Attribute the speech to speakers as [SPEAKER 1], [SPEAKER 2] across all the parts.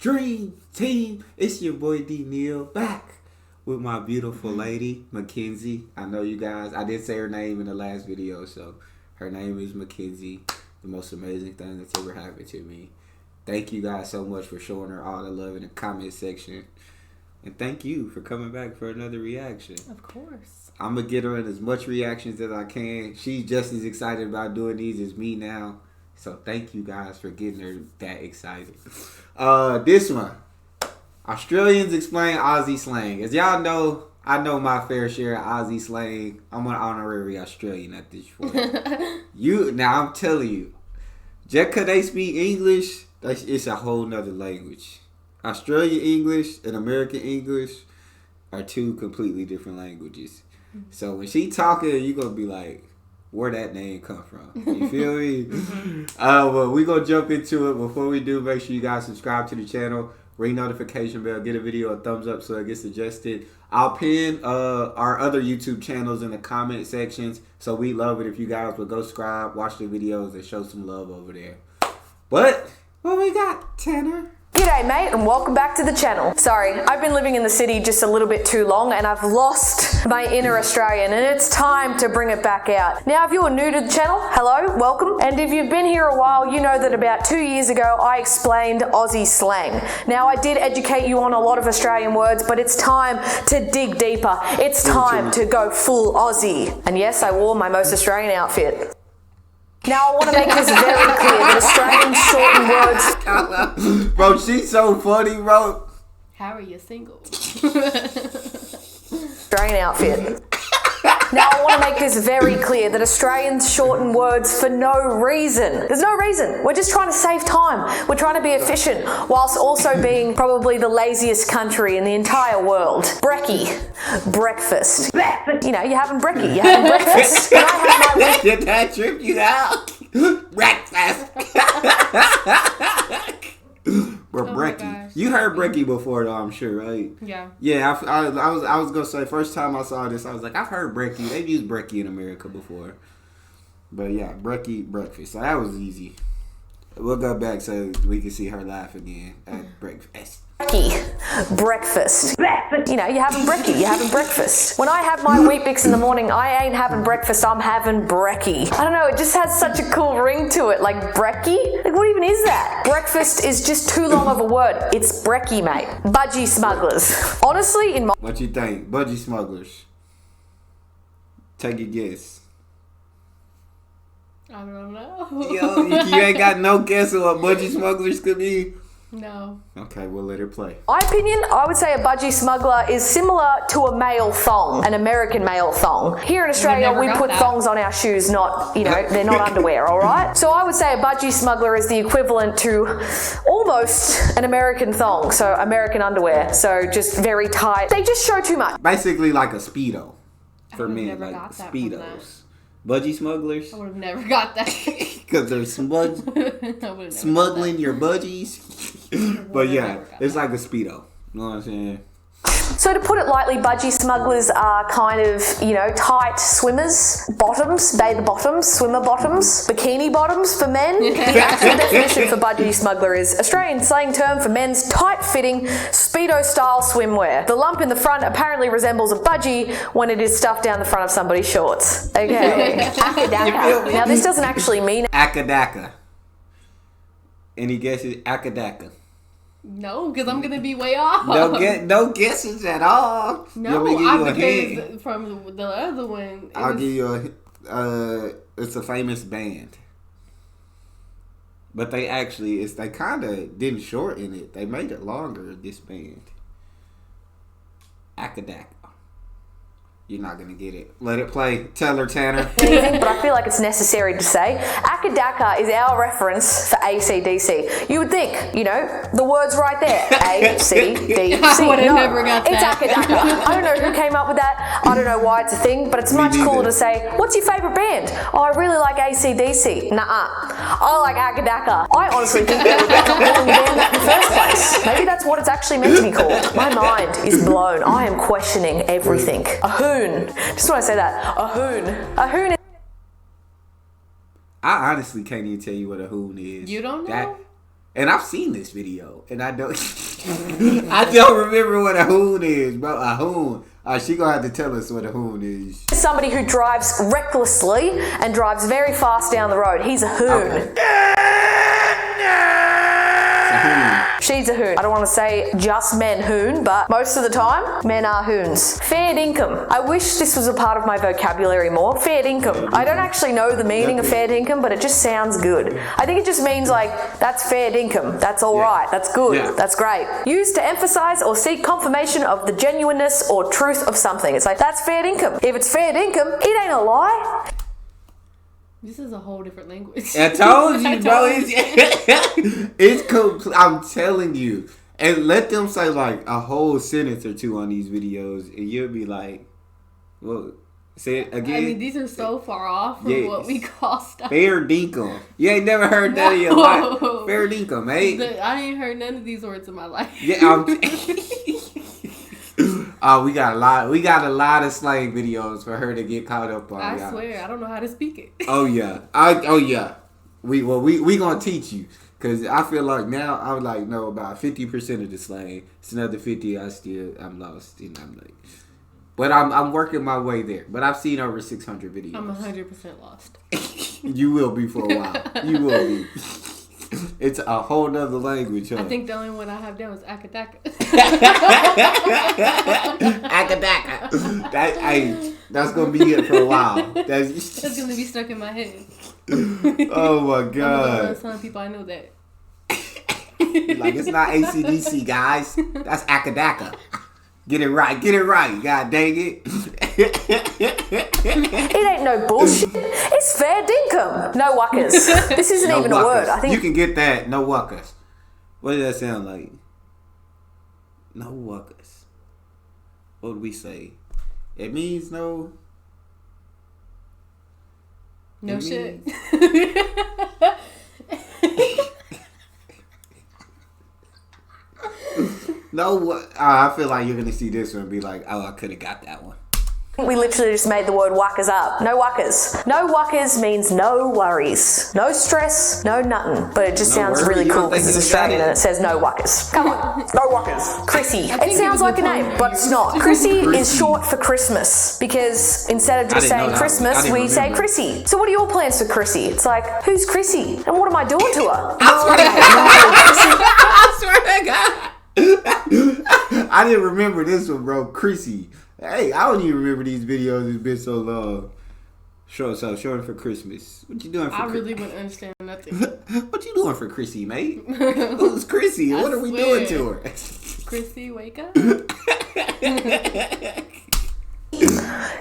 [SPEAKER 1] Dream Team. It's your boy D Neal back with my beautiful lady, Mackenzie. I know you guys, I did say her name in the last video, so her name is Mackenzie. The most amazing thing that's ever happened to me. Thank you guys so much for showing her all the love in the comment section. And thank you for coming back for another reaction.
[SPEAKER 2] Of course.
[SPEAKER 1] I'm going to get her in as much reactions as I can. She's just as excited about doing these as me now. So thank you guys for getting her that excited. This one. Australians explain Aussie slang. As y'all know, I know my fair share of Aussie slang. I'm an honorary Australian at this point. Now I'm telling you, just because they speak English, it's a whole nother language. Australian English and American English are two completely different languages. So when she talking, you're going to be like, where that name come from? You feel me? Well, we're going to jump into it. Before we do, make sure you guys subscribe to the channel. Ring notification bell. Get a video a thumbs up so it gets suggested. I'll pin our other YouTube channels in the comment sections. So we love it if you guys would go subscribe, watch the videos, and show some love over there. But what we got, Tanner?
[SPEAKER 3] G'day mate, and welcome back to the channel. Sorry, I've been living in the city just a little bit too long and I've lost my inner Australian, and it's time to bring it back out. Now if you're new to the channel, hello, welcome. And if you've been here a while, you know that about 2 years ago I explained Aussie slang. Now I did educate you on a lot of Australian words, but it's time to dig deeper. It's time to go full Aussie. And yes, I wore my most Australian outfit. Now, I want to make this very clear that Australian shortened words...
[SPEAKER 1] Bro, she's so funny, bro.
[SPEAKER 2] How are you single?
[SPEAKER 3] Australian outfit. Now, I want to make this very clear that Australians shorten words for no reason. There's no reason. We're just trying to save time. We're trying to be efficient, whilst also being probably the laziest country in the entire world. Brekkie. Breakfast. You know, you're having brekkie. You're having breakfast. When I have my
[SPEAKER 1] Did that trip you out? Breakfast. We're brekkie. You heard brekkie before, though, I'm sure, right?
[SPEAKER 2] Yeah.
[SPEAKER 1] Yeah, I was gonna say, first time I saw this, I was like, I've heard brekkie. They've used brekkie in America before, but yeah, brekkie breakfast. So that was easy. We'll go back so we can see her laugh again at breakfast.
[SPEAKER 3] Breakfast. You know, you're having brekkie, you're having breakfast. When I have my Weet-Bix in the morning, I ain't having breakfast, I'm having brekkie. I don't know, it just has such a cool ring to it, like brekkie? Like what even is that? Breakfast is just too long of a word. It's brekkie, mate. Budgie smugglers. Honestly, in my...
[SPEAKER 1] What you think? Budgie smugglers. Take a guess.
[SPEAKER 2] I don't know.
[SPEAKER 1] Yo, you ain't got no guess of what budgie smugglers could be?
[SPEAKER 2] No.
[SPEAKER 1] Okay, we'll let her play.
[SPEAKER 3] My opinion, I would say a budgie smuggler is similar to a male thong, an American male thong. Here in Australia, we put thongs on our shoes, not, you know, they're not underwear, all right? So I would say a budgie smuggler is the equivalent to almost an American thong, so American underwear. So just very tight. They just show too much.
[SPEAKER 1] Basically like a Speedo for men,
[SPEAKER 2] never
[SPEAKER 1] like
[SPEAKER 2] got that
[SPEAKER 1] Speedos. Budgie smugglers?
[SPEAKER 2] I would have never got that.
[SPEAKER 1] Because they're smuggling your budgies. But yeah, it's like a Speedo. You know what I'm saying?
[SPEAKER 3] So to put it lightly, budgie smugglers are kind of, you know, tight swimmers, bottoms, bather bottoms, swimmer bottoms, bikini bottoms for men. The actual definition for budgie smuggler is Australian slang term for men's tight-fitting, Speedo-style swimwear. The lump in the front apparently resembles a budgie when it is stuffed down the front of somebody's shorts. Okay. Akadaka. Now this doesn't actually mean...
[SPEAKER 1] Akadaka. Any guesses? Akadaka.
[SPEAKER 2] No, because I'm gonna be way off.
[SPEAKER 1] No guesses at all.
[SPEAKER 2] No, because from the other one.
[SPEAKER 1] I'll give you it's a famous band. But they actually, they kind of didn't shorten it. They made it longer, this band. Akadaka. You're not going to get it. Let it play. Tell her, Tanner.
[SPEAKER 3] But I feel like it's necessary to say. Akadaka is our reference for AC/DC. You would think, you know, the word's right there. AC/DC.
[SPEAKER 2] I would have never got that.
[SPEAKER 3] It's Akadaka. I don't know who came up with that. I don't know why it's a thing, but it's much cooler to say, what's your favourite band? Oh, I really like AC/DC. Nuh-uh. I like Akadaka. I honestly think they were better calling the band that in the first place. Maybe that's what it's actually meant to be called. My mind is blown. I am questioning everything. A hoon. Just want to say that. A hoon. A hoon is...
[SPEAKER 1] I honestly can't even tell you what a hoon is.
[SPEAKER 2] You don't know?
[SPEAKER 1] And I've seen this video, and I don't, I don't remember what a hoon is, bro. A hoon. She gonna have to tell us what a hoon is.
[SPEAKER 3] Somebody who drives recklessly and drives very fast down the road. He's a hoon.
[SPEAKER 1] Okay.
[SPEAKER 3] She's a hoon. I don't want to say just men hoon, but most of the time, men are hoons. Fair dinkum. I wish this was a part of my vocabulary more. Fair dinkum. I don't actually know the meaning of fair dinkum, but it just sounds good. I think it just means like, that's fair dinkum. That's all right. That's good.
[SPEAKER 1] Yeah.
[SPEAKER 3] That's great. Used to emphasize or seek confirmation of the genuineness or truth of something. It's like, that's fair dinkum. If it's fair dinkum, it ain't a lie.
[SPEAKER 2] This is a whole different language.
[SPEAKER 1] I told you, bro. It's complete. I'm telling you. And let them say like a whole sentence or two on these videos, and you'll be like, "Well, say it again."
[SPEAKER 2] I mean, these are so far off from what we call stuff.
[SPEAKER 1] Fair dinkum. You ain't never heard that in your life. Fair dinkum, mate.
[SPEAKER 2] I ain't heard none of these words in my life.
[SPEAKER 1] Yeah. We got a lot of slang videos for her to get caught up on.
[SPEAKER 2] I swear, I don't know how to speak it.
[SPEAKER 1] Oh yeah. We gonna teach you, because I feel like now I would like know about 50% of the slang. It's another 50 I'm lost, and I'm like, but I'm working my way there. But I've seen over 600 videos.
[SPEAKER 2] I'm 100% lost.
[SPEAKER 1] You will be for a while. You will be. It's a whole nother language, huh?
[SPEAKER 2] I think the only one I have down is akadaka.
[SPEAKER 1] Akadaka. That's gonna be it for a while.
[SPEAKER 2] That's gonna be stuck in my head.
[SPEAKER 1] Oh my god!
[SPEAKER 2] I'm telling people I know that.
[SPEAKER 1] Like, it's not ACDC, guys. That's akadaka. Get it right. God dang it.
[SPEAKER 3] It ain't no bullshit. It's fair dinkum. No wuckers. This isn't even a word. I think
[SPEAKER 1] you can get that. No wuckers. What does that sound like? No wuckers. What would we It means no.
[SPEAKER 2] No shit.
[SPEAKER 1] No, I feel like you're gonna see this one and be like, "Oh, I could have got that one."
[SPEAKER 3] we literally just made the word wuckers up. No wuckers. No wuckers means no worries. No stress, no nothing. But it just sounds really cool because it's Australian and it says no wuckers. Come on. No wuckers. Chrissy. It sounds like a name, but it's not. Chrissy is short for Christmas because instead of just saying Christmas, we say Chrissy. So what are your plans for Chrissy? It's like, who's Chrissy? And what am I doing to her?
[SPEAKER 1] I swear to God. I didn't remember this one, bro. Chrissy. Hey, I don't even remember these videos. It's been so long. Short for Christmas. What you doing for
[SPEAKER 2] Chrissy? I really wouldn't understand nothing.
[SPEAKER 1] What you doing for Chrissy, mate? Who's Chrissy? What are we doing to her?
[SPEAKER 2] Chrissy, wake up.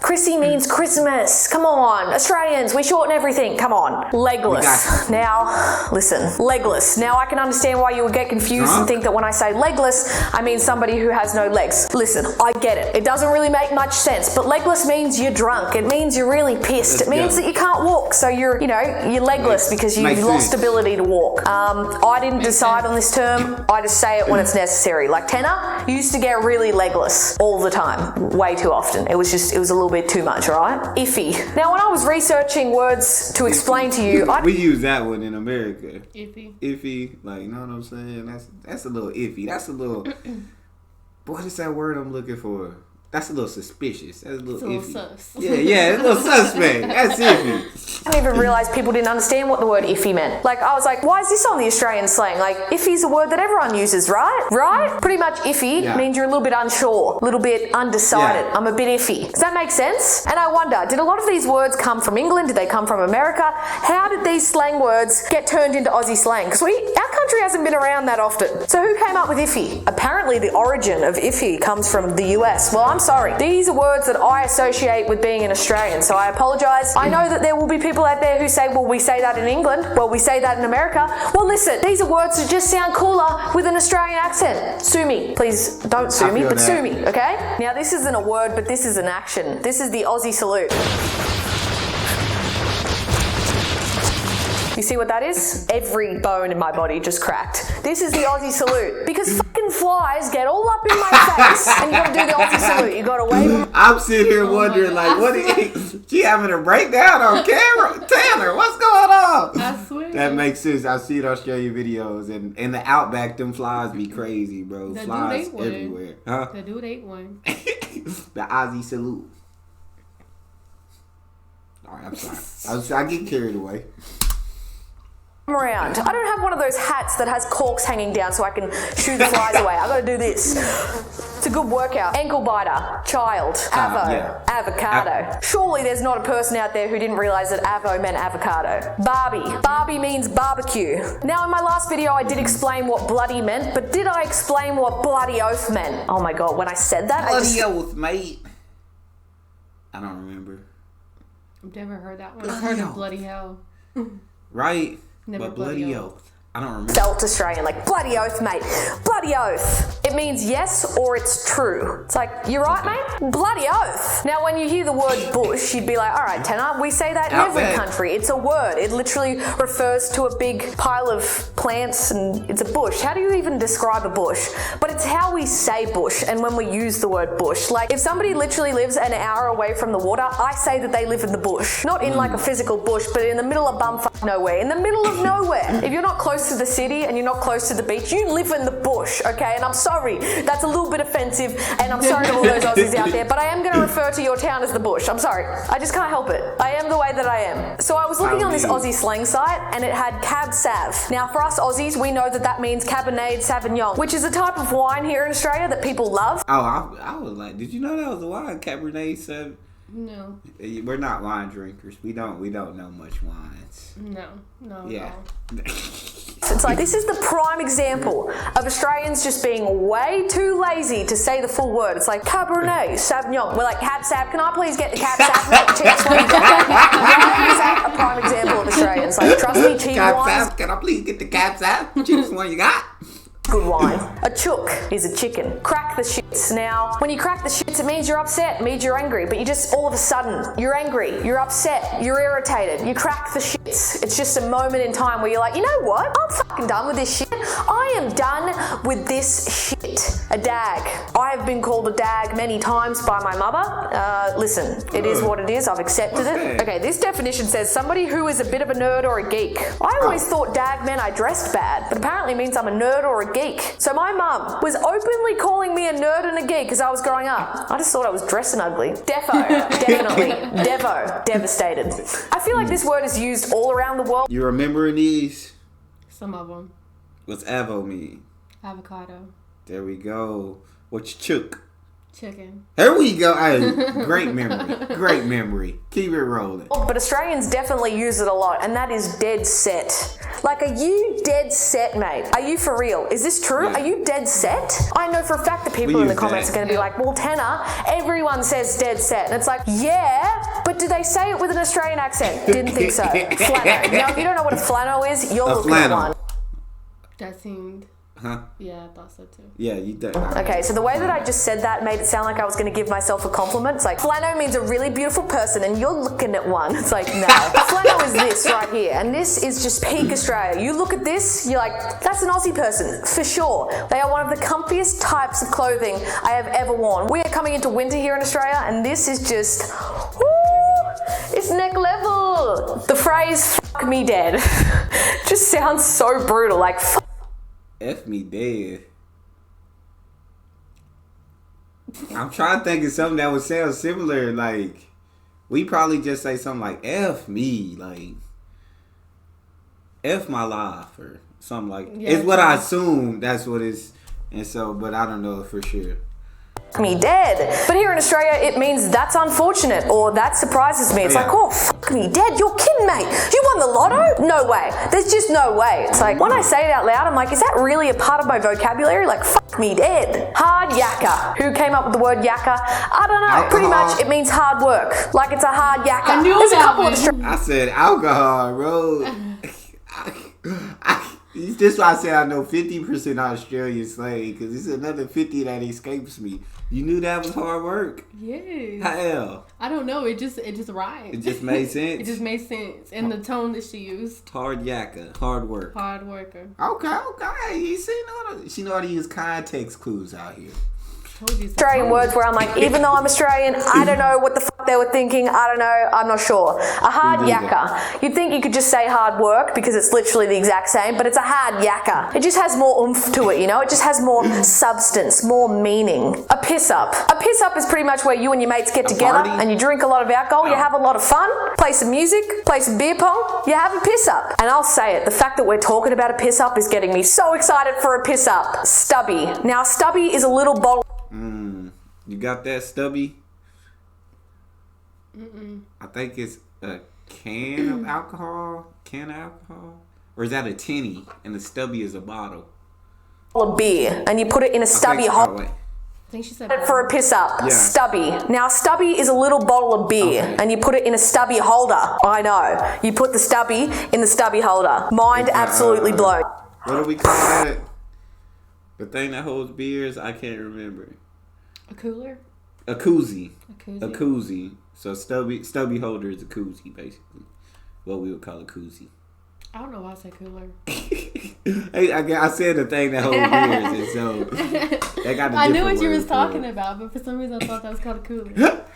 [SPEAKER 3] Chrissy means Christmas. Come on. Australians, we shorten everything. Come on. Legless. Now, listen. Legless. Now I can understand why you would get confused and think that when I say legless, I mean somebody who has no legs. Listen, I get it. It doesn't really make much sense, but legless means you're drunk. It means you're really pissed. It means that you can't walk, so you're legless because you've lost ability to walk. I didn't decide on this term. I just say it when it's necessary. Like Tenor used to get really legless all the time, way too often. It was a little bit too much, right? Iffy. Now, when I was researching words to explain to you,
[SPEAKER 1] we use that one in America.
[SPEAKER 2] Iffy.
[SPEAKER 1] Like, you know what I'm saying? That's a little iffy. That's a little. What is that word I'm looking for? That's a little suspicious. That's a little iffy.
[SPEAKER 2] Sus.
[SPEAKER 1] Yeah, it's a little suspect. That's iffy.
[SPEAKER 3] I didn't even realise people didn't understand what the word iffy meant. Like, I was like, why is this on the Australian slang? Like, iffy's a word that everyone uses, right? Right? Pretty much iffy means you're a little bit unsure, a little bit undecided. Yeah. I'm a bit iffy. Does that make sense? And I wonder, did a lot of these words come from England? Did they come from America? How did these slang words get turned into Aussie slang? Because our country hasn't been around that often. So who came up with iffy? Apparently the origin of iffy comes from the US. Well, I'm sorry. These are words that I associate with being an Australian, so I apologise. I know that there will be people out there who say, well, we say that in England. Well, we say that in America. Well, listen, these are words that just sound cooler with an Australian accent. Sue me. Please don't sue me, but sue me, okay? Now, this isn't a word, but this is an action. This is the Aussie salute. You see what that is? Every bone in my body just cracked. This is the Aussie salute. Because fucking flies get all up in my face and you gotta do the Aussie salute. You gotta wave them.
[SPEAKER 1] I'm sitting here wondering, like, what is she having a breakdown on camera? Taylor, what's going on?
[SPEAKER 2] I swear.
[SPEAKER 1] That makes sense. I see it Australian videos, and in the outback, them flies be crazy, bro.
[SPEAKER 2] The
[SPEAKER 1] Flies
[SPEAKER 2] dude ate
[SPEAKER 1] everywhere. Huh?
[SPEAKER 2] The dude ate one.
[SPEAKER 1] The Aussie salute. Alright, I'm sorry. I get carried away.
[SPEAKER 3] Around. I don't have one of those hats that has corks hanging down so I can shoo the flies away. I gotta do this. It's a good workout. Ankle biter, child, avo,
[SPEAKER 1] yeah.
[SPEAKER 3] avocado. Surely there's not a person out there who didn't realize that avo meant avocado. Barbie. Barbie means barbecue. Now in my last video I did explain what bloody meant, but did I explain what bloody oath meant? Oh my god, when I said that,
[SPEAKER 1] Bloody oath, mate. I don't remember.
[SPEAKER 2] I've never heard that one. I've heard of bloody hell.
[SPEAKER 1] Right?
[SPEAKER 2] Never
[SPEAKER 1] but bloody oath. I don't remember.
[SPEAKER 3] felt Australian, like bloody oath, mate. Bloody oath. It means yes or it's true. It's like, you right, mate? Bloody oath. Now, when you hear the word bush, you'd be like, all right, Tanner, we say that in every country. It's a word. It literally refers to a big pile of plants and it's a bush. How do you even describe a bush? But it's how we say bush and when we use the word bush. Like, if somebody literally lives an hour away from the water, I say that they live in the bush. Not in like a physical bush, but in the middle of bumfuck nowhere. In the middle of nowhere. If you're not close to the city and you're not close to the beach, you live in the bush, okay? And I'm sorry, that's a little bit offensive, and I'm sorry to all those Aussies out there, but I am going to refer to your town as the bush. I'm sorry. I just can't help it. I am the way that I am. So I was looking on this Aussie slang site, and it had Cab Sav. Now, for us Aussies, we know that that means Cabernet Sauvignon, which is a type of wine here in Australia that people love.
[SPEAKER 1] Oh, I was like, did you know that was a wine? Cabernet Sauvignon?
[SPEAKER 2] No.
[SPEAKER 1] We're not wine drinkers. We don't know much wines.
[SPEAKER 2] No.
[SPEAKER 1] Yeah.
[SPEAKER 3] It's like, this is the prime example of Australians just being way too lazy to say the full word. It's like Cabernet Sauvignon. We're like, Cab Sav, can I please get the Cab Sav? Not the cheapest one. Why is that a prime example of Australians? Like, trust me, cheap
[SPEAKER 1] Cab
[SPEAKER 3] wines.
[SPEAKER 1] Sav, can I please get the Cab Sav? Cheapest one you got?
[SPEAKER 3] Good wine. A chook is a chicken. Crack the shits. Now, when you crack the shits, it means you're upset, it means you're angry, but you just all of a sudden, you're angry, you're upset, you're irritated, you crack the shits. It's just a moment in time where you're like, you know what? I'm fucking done with this shit. I am done with this shit. A dag. I have been called a dag many times by my mother. Listen, it is what it is. I've accepted it. Okay, this definition says somebody who is a bit of a nerd or a geek. I always thought dag meant I dressed bad, but apparently it means I'm a nerd or a geek. So my mum was openly calling me a nerd and a geek as I was growing up. I just thought I was dressing ugly. Defo, definitely. Devo, devastated. I feel like this word is used all around the world.
[SPEAKER 1] You remembering these?
[SPEAKER 2] Some of them.
[SPEAKER 1] What's avo mean?
[SPEAKER 2] Avocado.
[SPEAKER 1] There we go. What's chook?
[SPEAKER 2] Chicken.
[SPEAKER 1] There we go. Hey, great memory. Great memory. Keep it rolling.
[SPEAKER 3] But Australians definitely use it a lot, and that is dead set. Like, are you dead set, mate? Are you for real? Is this true?
[SPEAKER 1] Yeah.
[SPEAKER 3] Are you dead set? I know for a fact that people in the comments are going to be like, well, Tanner, everyone says dead set. And it's like, yeah, but do they say it with an Australian accent? Didn't think so. Flano. Now, if you don't know what a flano is, you're looking at one.
[SPEAKER 2] That seemed...
[SPEAKER 1] Huh?
[SPEAKER 2] Yeah, I thought so too.
[SPEAKER 1] Yeah, you did.
[SPEAKER 3] Okay, so the way that I just said that made it sound like I was going to give myself a compliment. It's like, flano means a really beautiful person and you're looking at one. It's like, no. Flano is this right here, and this is just peak Australia. You look at this, you're like, that's an Aussie person, for sure. They are one of the comfiest types of clothing I have ever worn. We are coming into winter here in Australia, and this is just, woo, it's neck level. The phrase, fuck me dead, just sounds so brutal, like, fuck.
[SPEAKER 1] F me dead. I'm trying to think of something that would sound similar. Like, we probably just say something like F me, like F my life or something like. Yeah, it's what I assume that's what it's, and so, but I don't know for sure.
[SPEAKER 3] Me dead. But here in Australia, it means that's unfortunate or that surprises me. It's like, oh, fuck me dead. You're kidding, mate. You won the lotto? No way. There's just no way. It's like, when I say it out loud, I'm like, is that really a part of my vocabulary? Like, fuck me dead. Hard yakka. Who came up with the word yakka? I don't know. Alcohol. Pretty much, it means hard work. Like, it's a hard yakka.
[SPEAKER 2] I knew
[SPEAKER 3] There's
[SPEAKER 2] that
[SPEAKER 3] a couple
[SPEAKER 2] one.
[SPEAKER 3] of
[SPEAKER 1] I said alcohol, bro. This is why I say I know 50% Australian slang, because it's another 50 that escapes me. You knew that was hard work?
[SPEAKER 2] Yes.
[SPEAKER 1] Hell.
[SPEAKER 2] I don't know. It just rhymed.
[SPEAKER 1] It just made sense?
[SPEAKER 2] It just made sense. And the tone that she used.
[SPEAKER 1] Hard yakka. Hard work.
[SPEAKER 2] Hard worker.
[SPEAKER 1] Okay. She know how to use context clues out here.
[SPEAKER 3] Australian words where I'm like, even though I'm Australian, I don't know what the fuck they were thinking. I don't know. I'm not sure. A hard yakka. You'd think you could just say hard work because it's literally the exact same, but it's a hard yakka. It just has more oomph to it, you know? It just has more substance, more meaning. A piss up. A piss up is pretty much where you and your mates get together and you drink a lot of alcohol, you have a lot of fun, play some music, play some beer pong, you have a piss up. And I'll say it, the fact that we're talking about a piss up is getting me so excited for a piss up. Stubby. Now, stubby is a little bottle.
[SPEAKER 1] You got that, Stubby?
[SPEAKER 2] Mm-mm.
[SPEAKER 1] I think it's a can of alcohol. Or is that a tinny and the Stubby is a bottle?
[SPEAKER 3] Of beer, and you put it in a stubby hole.
[SPEAKER 2] I think she said
[SPEAKER 3] For a piss up.
[SPEAKER 1] Yeah.
[SPEAKER 3] Stubby. Now, stubby is a little bottle of beer, and you put it in a stubby holder. I know. You put the stubby in the stubby holder. Mind absolutely blown.
[SPEAKER 1] What do we call that? The thing that holds beers? I can't remember.
[SPEAKER 2] a cooler.
[SPEAKER 1] A koozie.
[SPEAKER 2] A koozie.
[SPEAKER 1] A koozie. So stubby holder is a koozie, basically. What we would call a koozie.
[SPEAKER 2] I don't know why I say cooler.
[SPEAKER 1] Hey, I said the thing that holds beers, and so they got.
[SPEAKER 2] I knew what you was talking about, but for some reason I thought that was called a cooler.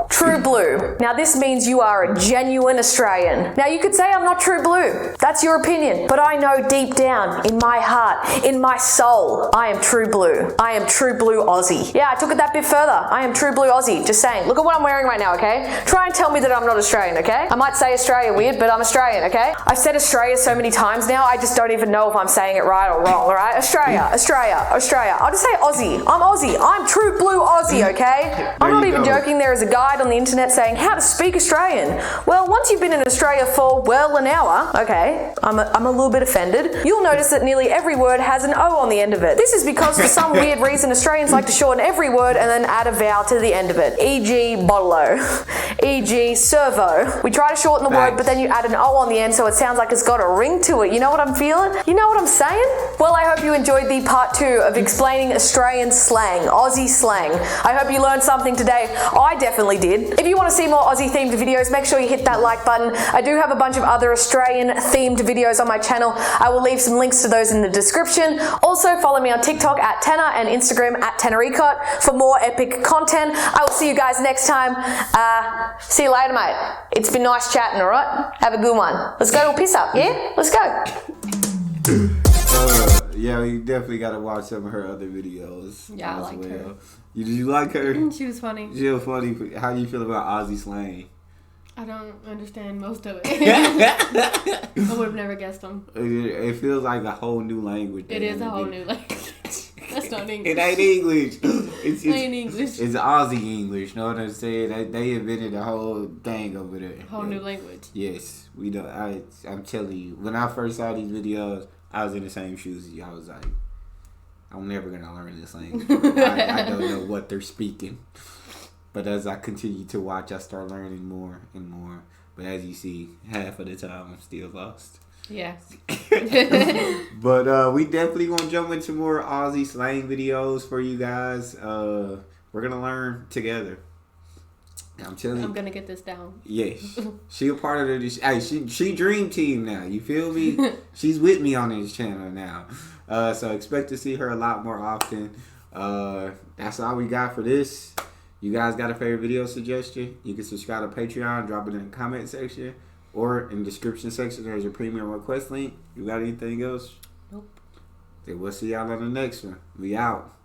[SPEAKER 3] True blue. Now this means you are a genuine Australian. Now you could say I'm not true blue. That's your opinion. But I know deep down, in my heart, in my soul, I am true blue. I am true blue Aussie. Yeah, I took it that bit further. I am true blue Aussie. Just saying. Look at what I'm wearing right now, okay? Try and tell me that I'm not Australian, okay? I might say Australia weird, but I'm Australian, okay? I've said Australia so many times now, I just don't even know if I'm saying it right or wrong, alright? Australia. I'll just say Aussie. I'm Aussie. I'm true blue Aussie, okay? I'm not even joking. There is a guide on the internet saying how to speak Australian. Well, once you've been in Australia for, well, an hour, okay, I'm a little bit offended, you'll notice that nearly every word has an O on the end of it. This is because for some weird reason Australians like to shorten every word and then add a vowel to the end of it. E.g. bottle-o. E.g. servo. We try to shorten the word, but then you add an O on the end so it sounds like it's got a ring to it. You know what I'm feeling? You know what I'm saying? Well, I hope you enjoyed the part 2 of explaining Australian slang, Aussie slang. I hope you learned something today. I definitely did. If you want to see more Aussie themed videos, make sure you hit that like button. I do have a bunch of other Australian themed videos on my channel. I will leave some links to those in the description. Also, follow me on TikTok at Tenor and Instagram at Tenoricot for more epic content. I will see you guys next time. See you later, mate. It's been nice chatting, alright? Have a good one. Let's go to a piss up, yeah? Let's go.
[SPEAKER 1] Yeah, we definitely got to watch some of her other videos.
[SPEAKER 2] Yeah, I liked her.
[SPEAKER 1] Did you like her?
[SPEAKER 2] She was funny.
[SPEAKER 1] She was funny. How do you feel about Aussie slang?
[SPEAKER 2] I don't understand most of it. I would have never guessed them.
[SPEAKER 1] It feels like a whole new language.
[SPEAKER 2] It is a whole new language. That's not English.
[SPEAKER 1] It ain't English.
[SPEAKER 2] It ain't English.
[SPEAKER 1] It's Aussie English. Know what I'm saying? They invented the whole thing over there.
[SPEAKER 2] Whole new language.
[SPEAKER 1] Yes, we don't. I'm telling you, when I first saw these videos, I was in the same shoes as you. I was like, I'm never gonna learn this language. I don't know what they're speaking. But as I continue to watch, I start learning more and more. But as you see, half of the time I'm still lost.
[SPEAKER 2] Yeah.
[SPEAKER 1] But we definitely gonna jump into more Aussie slang videos for you guys. We're gonna learn together. I'm telling you.
[SPEAKER 2] I'm gonna get this down.
[SPEAKER 1] Yes. She a part of the hey, she dream team now. You feel me? She's with me on this channel now. So expect to see her a lot more often. That's all we got for this. You guys got a favorite video suggestion? You can subscribe to Patreon, drop it in the comment section, or in the description section. There's your premium request link. You got anything else?
[SPEAKER 2] Nope.
[SPEAKER 1] Then we'll see y'all on the next one. We out.